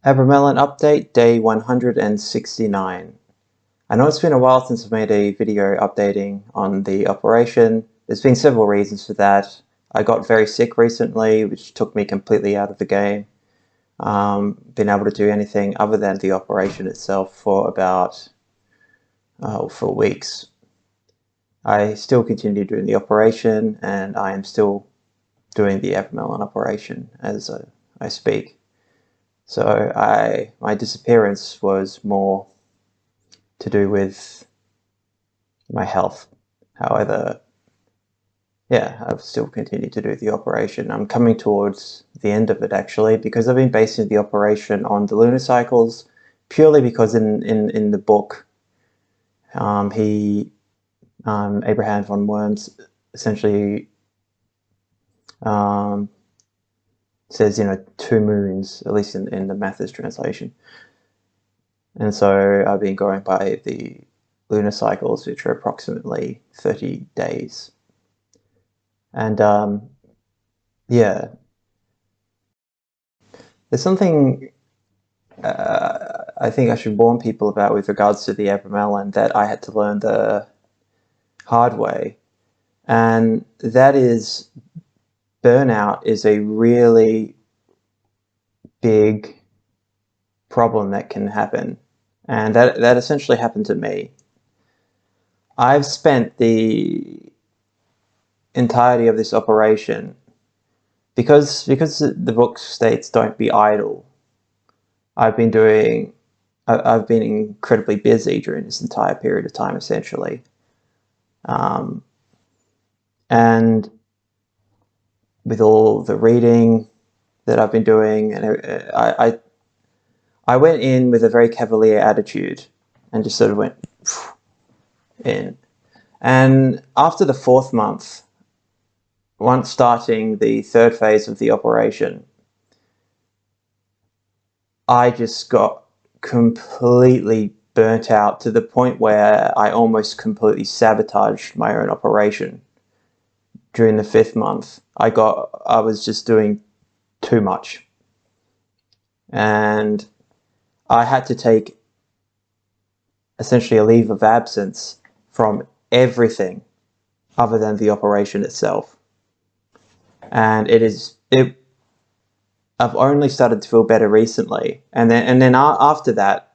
Abramelin update day 169. I know it's been a while since I've made a video updating on the operation. There's been several reasons for that. I got very sick recently, which took me completely out of the game. Been able to do anything other than the operation itself for about 4 weeks. I still continue doing the operation, and I am still doing the Abramelin operation as I speak. So my disappearance was more to do with my health. However, yeah, I've still continued to do the operation. I'm coming towards the end of it actually, because I've been basing the operation on the lunar cycles, purely because in the book, Abraham von Worms essentially says, 2 moons, at least in the Mathers translation. And so I've been going by the lunar cycles, which are approximately 30 days. And yeah, there's something I think I should warn people about with regards to the Abramelin that I had to learn the hard way. And that is, burnout is a really big problem that can happen. And that essentially happened to me. I've spent the entirety of this operation, because the book states don't be idle, I've been incredibly busy during this entire period of time, essentially. And with all the reading that I've been doing, and I went in with a very cavalier attitude and just sort of went in. And after the 4th month, once starting the 3rd phase of the operation, I just got completely burnt out to the point where I almost completely sabotaged my own operation. During the 5th month, I was just doing too much. And I had to take essentially a leave of absence from everything other than the operation itself. And I've only started to feel better recently. And then after that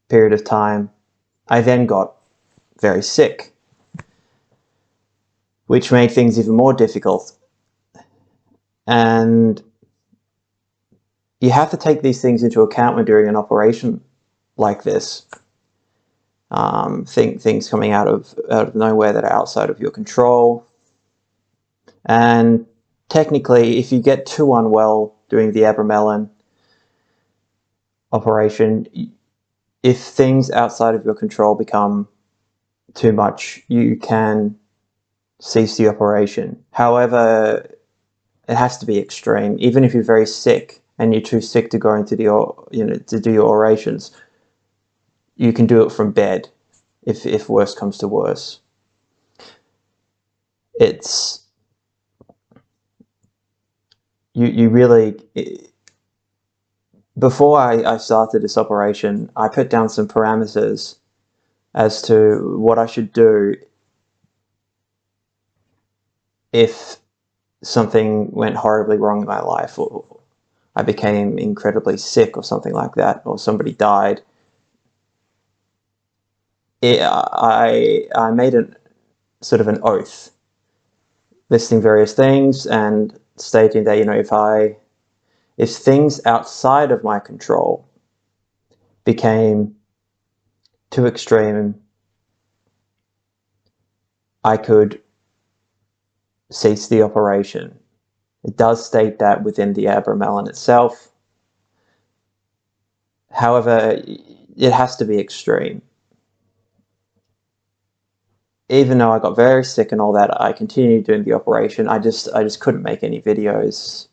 period of time, I then got very sick, which made things even more difficult. And you have to take these things into account when doing an operation like this. Things coming out of nowhere that are outside of your control. And technically, if you get too unwell doing the Abramelin operation, if things outside of your control become too much, you can cease the operation. However, it has to be extreme. Even if you're very sick and you're too sick to go into to do your orations, you can do it from bed if worse comes to worse. It's you really, before I started this operation, I put down some parameters as to what I should do if something went horribly wrong in my life, or I became incredibly sick or something like that, or somebody died. I made a sort of an oath listing various things and stating that, if things outside of my control became too extreme, I could cease the operation. It does state that within the Abramelin itself. However, it has to be extreme. Even though I got very sick and all that, I continued doing the operation. I just couldn't make any videos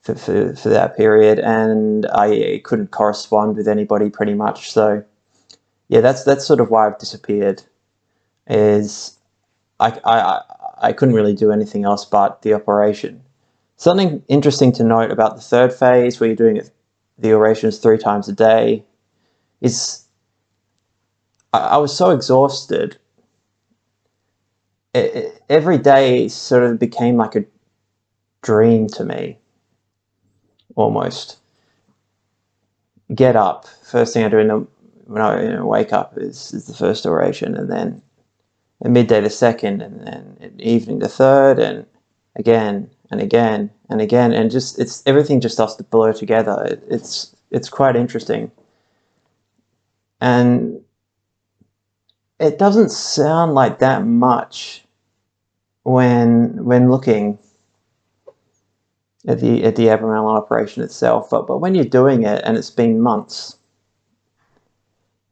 for that period, and I couldn't correspond with anybody pretty much. So yeah, that's sort of why I've disappeared. Is I couldn't really do anything else but the operation. Something interesting to note about the 3rd phase, where you're doing the orations 3 times a day, I was so exhausted. Every day sort of became like a dream to me, almost. Get up. First thing I do when I wake up is the first oration, and then at midday the second, and then at evening the third, and again and again and again, and just everything just starts to blur together. It's quite interesting, and it doesn't sound like that much when looking at the Abramelin Operation itself, but when you're doing it and it's been months,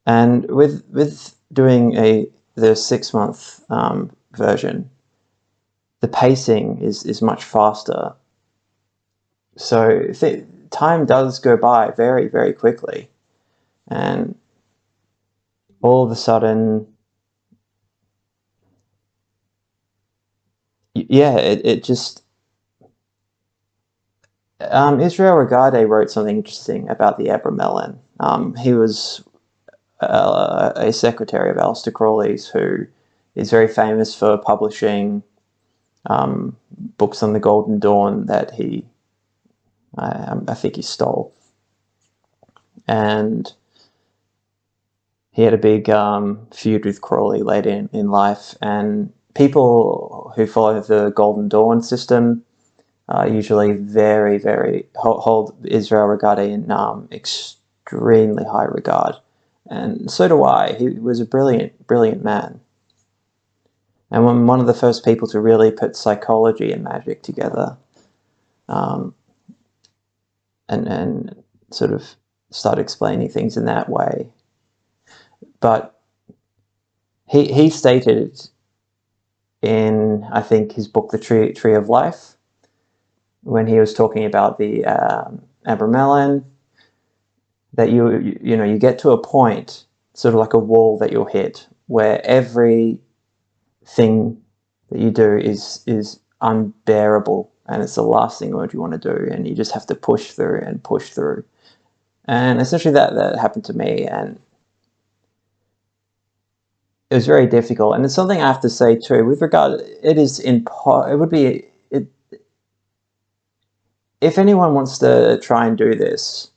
and with doing the 6-month version, the pacing is much faster. So time does go by very, very quickly, and all of a sudden, yeah, it just. Israel Regardie wrote something interesting about the Abramelin. He was a secretary of Aleister Crowley's, who is very famous for publishing books on the Golden Dawn that I think he stole. And he had a big feud with Crowley later in life, and people who follow the Golden Dawn system usually very, very hold Israel Regardie in extremely high regard, and so do I. He was a brilliant, brilliant man, and one of the first people to really put psychology and magic together, and sort of start explaining things in that way. But he stated in, I think, his book, The Tree of Life, when he was talking about the Abramelin, that you get to a point, sort of like a wall that you'll hit, where every thing that you do is unbearable, and it's the last thing you want to do, and you just have to push through and push through. And essentially that happened to me, and it was very difficult. And it's something I have to say too, with regard, if anyone wants to try and do this,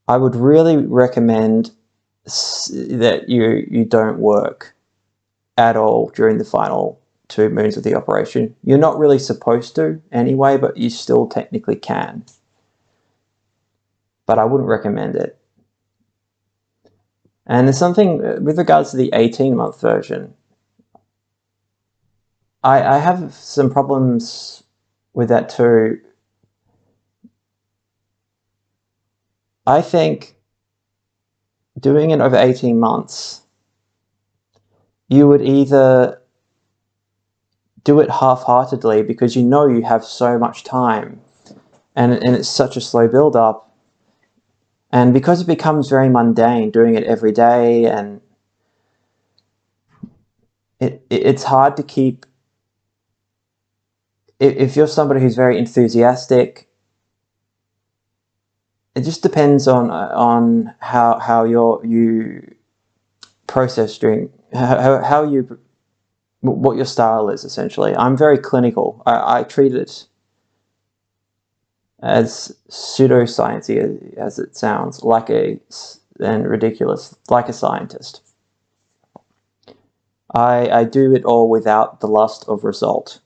I would really recommend that you don't work at all during the final 2 moons of the operation. You're not really supposed to anyway, but you still technically can. But I wouldn't recommend it. And there's something with regards to the 18-month version. I have some problems with that too. I think doing it over 18 months, you would either do it half-heartedly because you know you have so much time, and it's such a slow build-up, and because it becomes very mundane doing it every day, and it's hard to keep. If you're somebody who's very enthusiastic, it just depends on how you process during how you, what your style is, essentially. I'm very clinical. I treat it as pseudoscience-y as it sounds, and ridiculous, like a scientist. I do it all without the lust of result.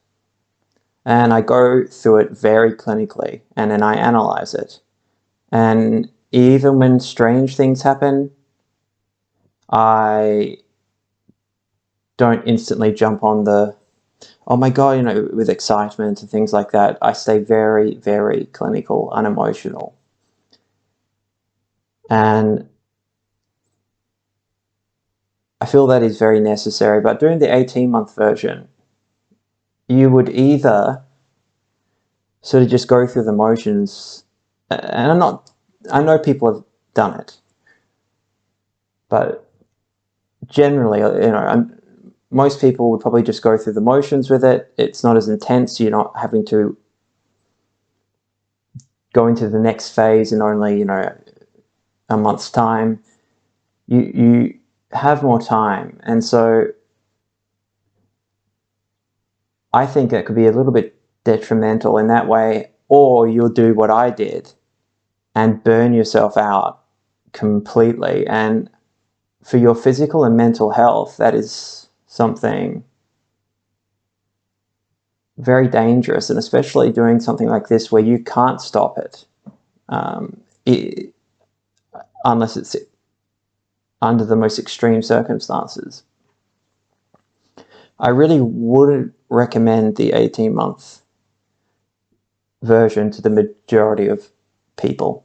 And I go through it very clinically, and then I analyze it. And even when strange things happen, I don't instantly jump on the, oh my God, with excitement and things like that. I stay very, very clinical, unemotional. And I feel that is very necessary. But during the 18-month version, you would either sort of just go through the motions, and I know people have done it, but generally, most people would probably just go through the motions with it. It's not as intense. You're not having to go into the next phase in only, you know, a month's time. You have more time, and so I think it could be a little bit detrimental in that way. Or you'll do what I did and burn yourself out completely, and for your physical and mental health, that is something very dangerous, and especially doing something like this where you can't stop it, it unless it's under the most extreme circumstances. I really wouldn't recommend the 18-month version to the majority of people.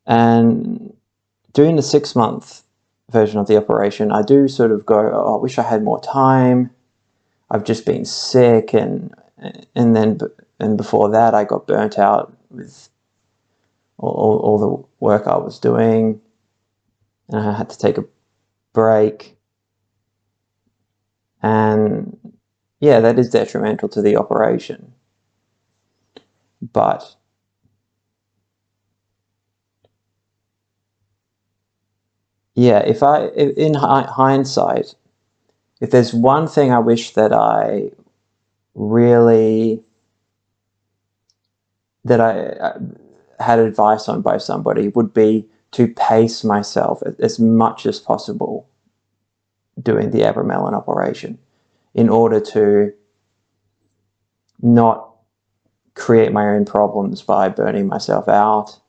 And doing the 6-month version of the operation, I do sort of go, oh, I wish I had more time. I've just been sick, and before that I got burnt out with all the work I was doing, and I had to take a break. And yeah, that is detrimental to the operation. But yeah, in hindsight, if there's one thing I wish that I had advice on by somebody, would be to pace myself as much as possible doing the Abramelin operation, in order to not create my own problems by burning myself out.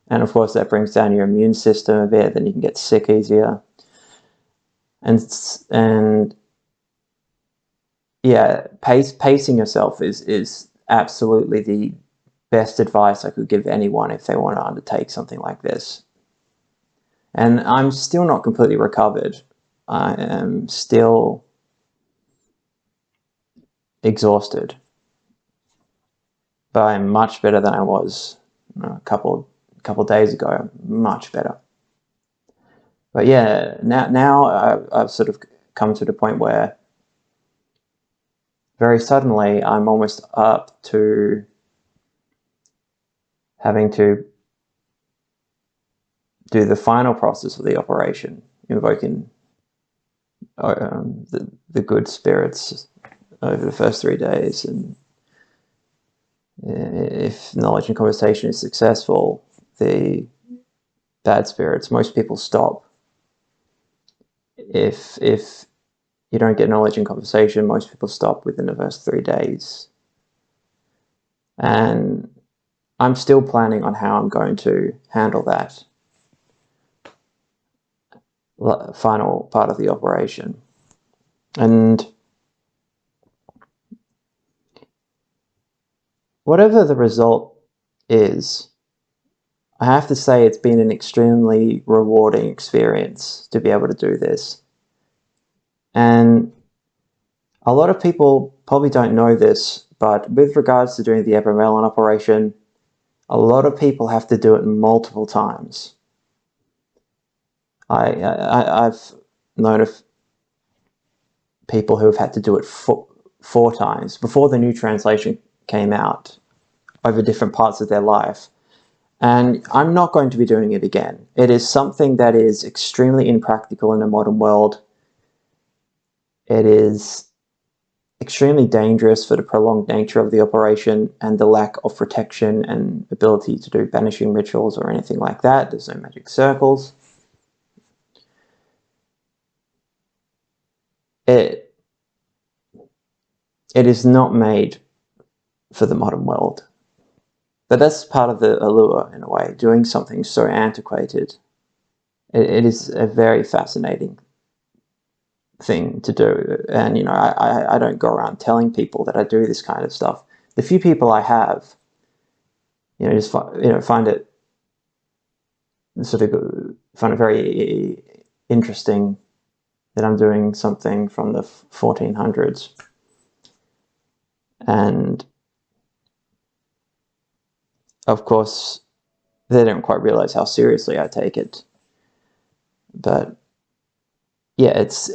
And of course that brings down your immune system a bit, then you can get sick easier. And yeah, pacing yourself is absolutely the best advice I could give anyone if they want to undertake something like this. And I'm still not completely recovered. I am still exhausted, but I'm much better than I was a couple days ago. Much better. But yeah, now I've sort of come to the point where very suddenly I'm almost up to having to do the final process of the operation, invoking the good spirits over the first 3 days. And if knowledge and conversation is successful, the bad spirits, most people stop. If you don't get knowledge and conversation, most people stop within the first 3 days. And I'm still planning on how I'm going to handle that final part of the operation. And whatever the result is, I have to say it's been an extremely rewarding experience to be able to do this. And a lot of people probably don't know this, but with regards to doing the Abramelin operation, a lot of people have to do it multiple times. I've known of people who have had to do it four times before the new translation came out, over different parts of their life. And I'm not going to be doing it again. It is something that is extremely impractical in the modern world. It is extremely dangerous for the prolonged nature of the operation and the lack of protection and ability to do banishing rituals or anything like that. There's no magic circles. It is not made for the modern world. But that's part of the allure, in a way, doing something so antiquated. It is a very fascinating thing to do. And, you know, I don't go around telling people that I do this kind of stuff. The few people I have, you know, just find it very interesting that I'm doing something from the 1400s. And of course, they don't quite realize how seriously I take it. But yeah, it's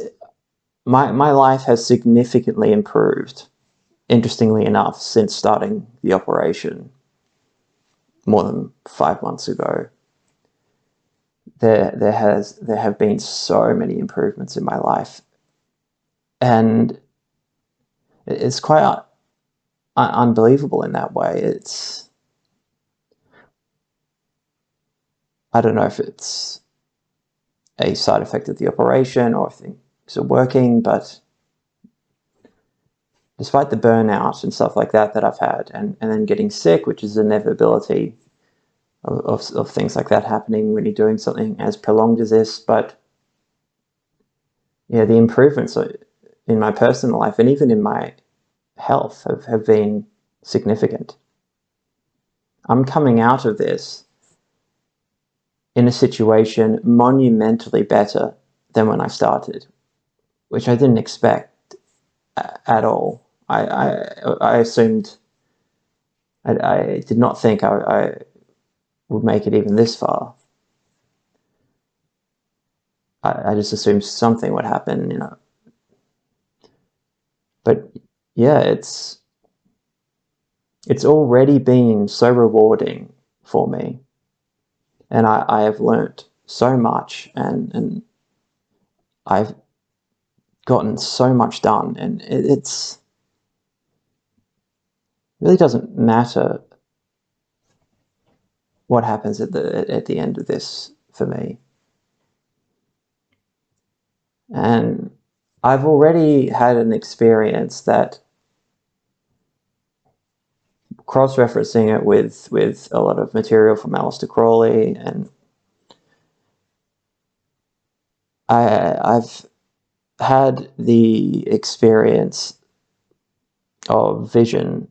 my life has significantly improved, interestingly enough, since starting the operation. more than 5 months ago, there have been so many improvements in my life, and it's quite unbelievable in that way. I don't know if it's a side effect of the operation or if things are working, but despite the burnout and stuff like that I've had, and then getting sick, which is an inevitability of things like that happening when you're doing something as prolonged as this, but yeah, the improvements in my personal life and even in my health have been significant. I'm coming out of this in a situation monumentally better than when I started, which I didn't expect at all. I assumed, I did not think I would make it even this far. I just assumed something would happen, you know. But yeah, it's already been so rewarding for me, and I have learnt so much, and I've gotten so much done, and it really doesn't matter what happens at the end of this for me. And I've already had an experience that, cross-referencing it with a lot of material from Aleister Crowley, and I've had the experience of vision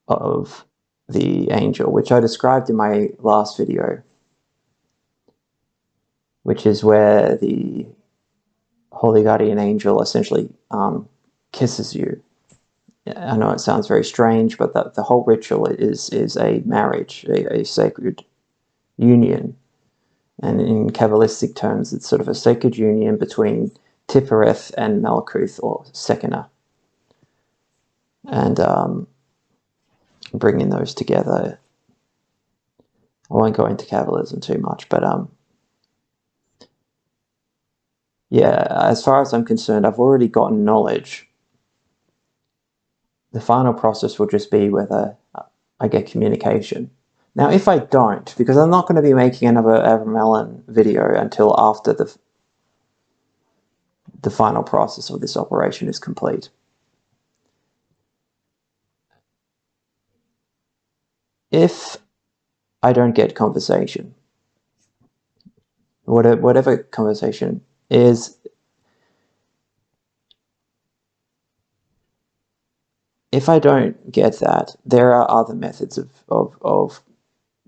of the angel, which I described in my last video, which is where the holy guardian angel essentially kisses you. I know it sounds very strange, but the whole ritual is a marriage, a sacred union. And in Kabbalistic terms, it's sort of a sacred union between Tiphereth and Malkuth, or Shekinah. And bringing those together. I won't go into Kabbalism too much, but yeah, as far as I'm concerned, I've already gotten knowledge. The final process will just be whether I get communication. Now, if I don't, because I'm not going to be making another Abramelin video until after the final process of this operation is complete. If I don't get conversation, whatever conversation is, if I don't get that, there are other methods of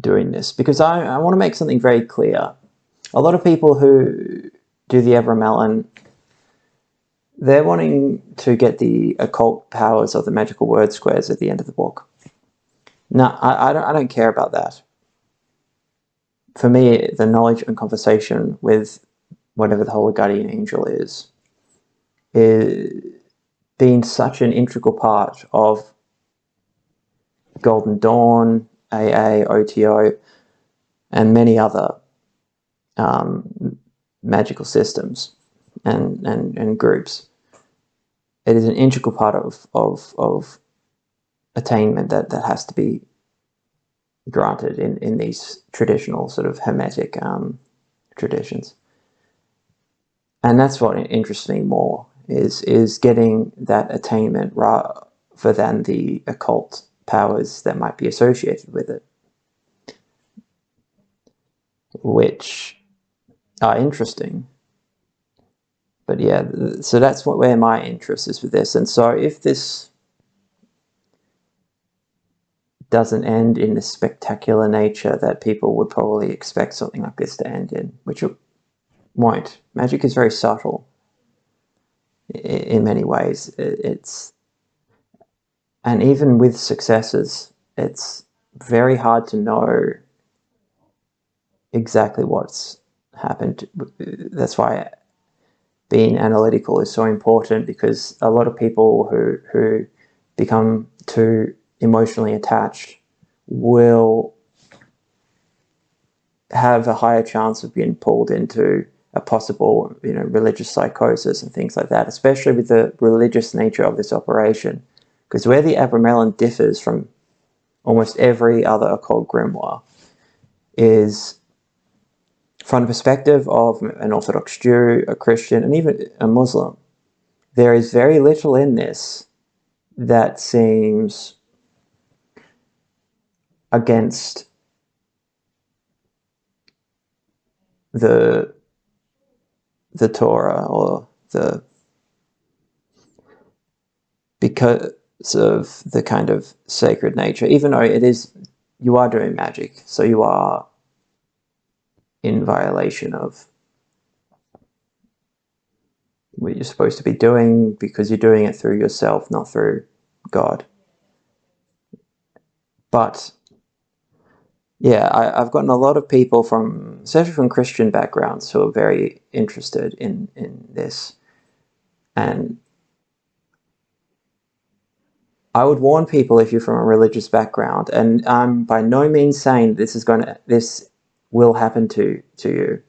doing this, because I want to make something very clear. A lot of people who do the Abramelin, they're wanting to get the occult powers of the magical word squares at the end of the book. No, I don't care about that. For me, the knowledge and conversation with whatever the holy guardian angel is being such an integral part of Golden Dawn, AA, OTO, and many other magical systems and groups. It is an integral part of attainment that has to be granted in these traditional sort of hermetic traditions. And that's what interests me more, is getting that attainment rather than the occult powers that might be associated with it, which are interesting. But yeah, so that's where my interest is with this. And so if this doesn't end in the spectacular nature that people would probably expect something like this to end in, which it won't. Magic is very subtle in many ways. And even with successes, it's very hard to know exactly what's happened. That's why being analytical is so important, because a lot of people who become too emotionally attached will have a higher chance of being pulled into a possible, religious psychosis and things like that, especially with the religious nature of this operation. Because where the Abramelin differs from almost every other occult grimoire is from the perspective of an Orthodox Jew, a Christian, and even a Muslim. There is very little in this that seems against the Torah, or because of the kind of sacred nature, even though you are doing magic, so you are in violation of what you're supposed to be doing, because you're doing it through yourself, not through God. But yeah, I've gotten a lot of people especially from Christian backgrounds, who are very interested in this. And I would warn people, if you're from a religious background, and I'm by no means saying this will happen to you.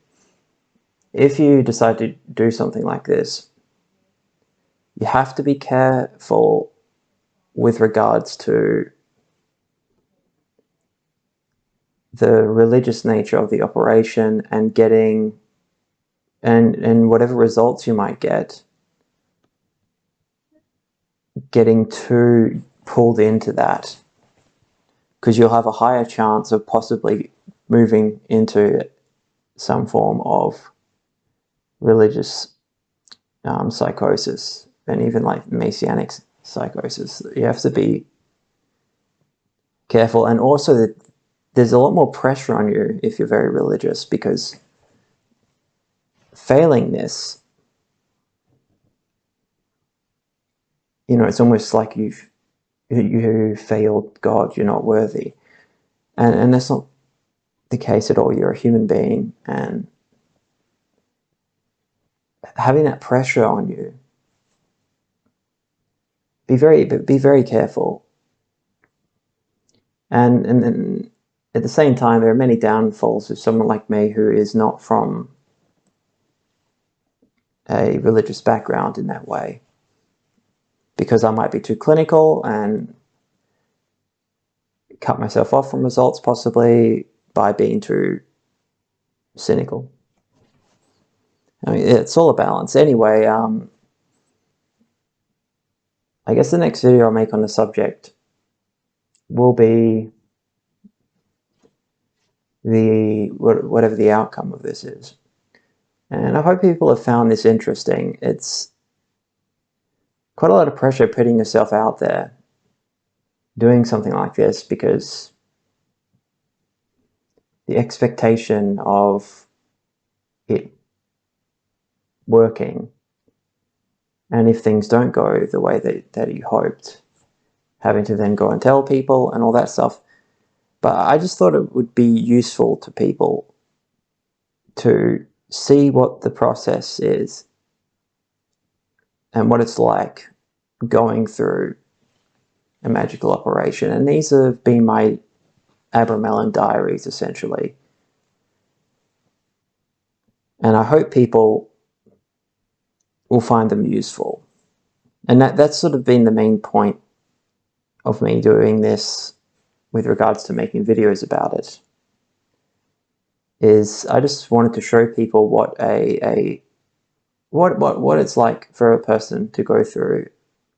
If you decide to do something like this, you have to be careful with regards to the religious nature of the operation, and getting and whatever results you might getting too pulled into that, because you'll have a higher chance of possibly moving into some form of religious psychosis, and even like messianic psychosis. You have to be careful, and also that there's a lot more pressure on you if you're very religious, because failing this, it's almost like you failed God, you're not worthy. And that's not the case at all. You're a human being, and having that pressure on you, be very careful. And then at the same time, there are many downfalls of someone like me who is not from a religious background in that way, because I might be too clinical and cut myself off from results, possibly by being too cynical. I mean, it's all a balance. Anyway, I guess the next video I'll make on the subject will be whatever the outcome of this is. And I hope people have found this interesting. It's quite a lot of pressure putting yourself out there, doing something like this, because the expectation of it working, and if things don't go the way that you hoped, having to then go and tell people and all that stuff. But I just thought it would be useful to people to see what the process is and what it's like going through a magical operation. And these have been my Abramelin diaries, essentially. And I hope people will find them useful. And that's sort of been the main point of me doing this with regards to making videos about it, is I just wanted to show people what what it's like for a person to go through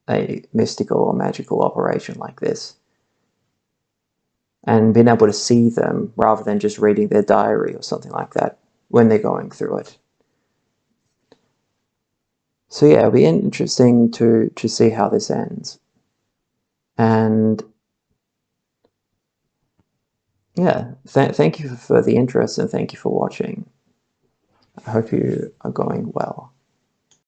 a mystical or magical operation like this, and being able to see them rather than just reading their diary or something like that when they're going through it. So yeah, it'll be interesting to see how this ends. And yeah, thank you for the interest, and thank you for watching. I hope you are going well.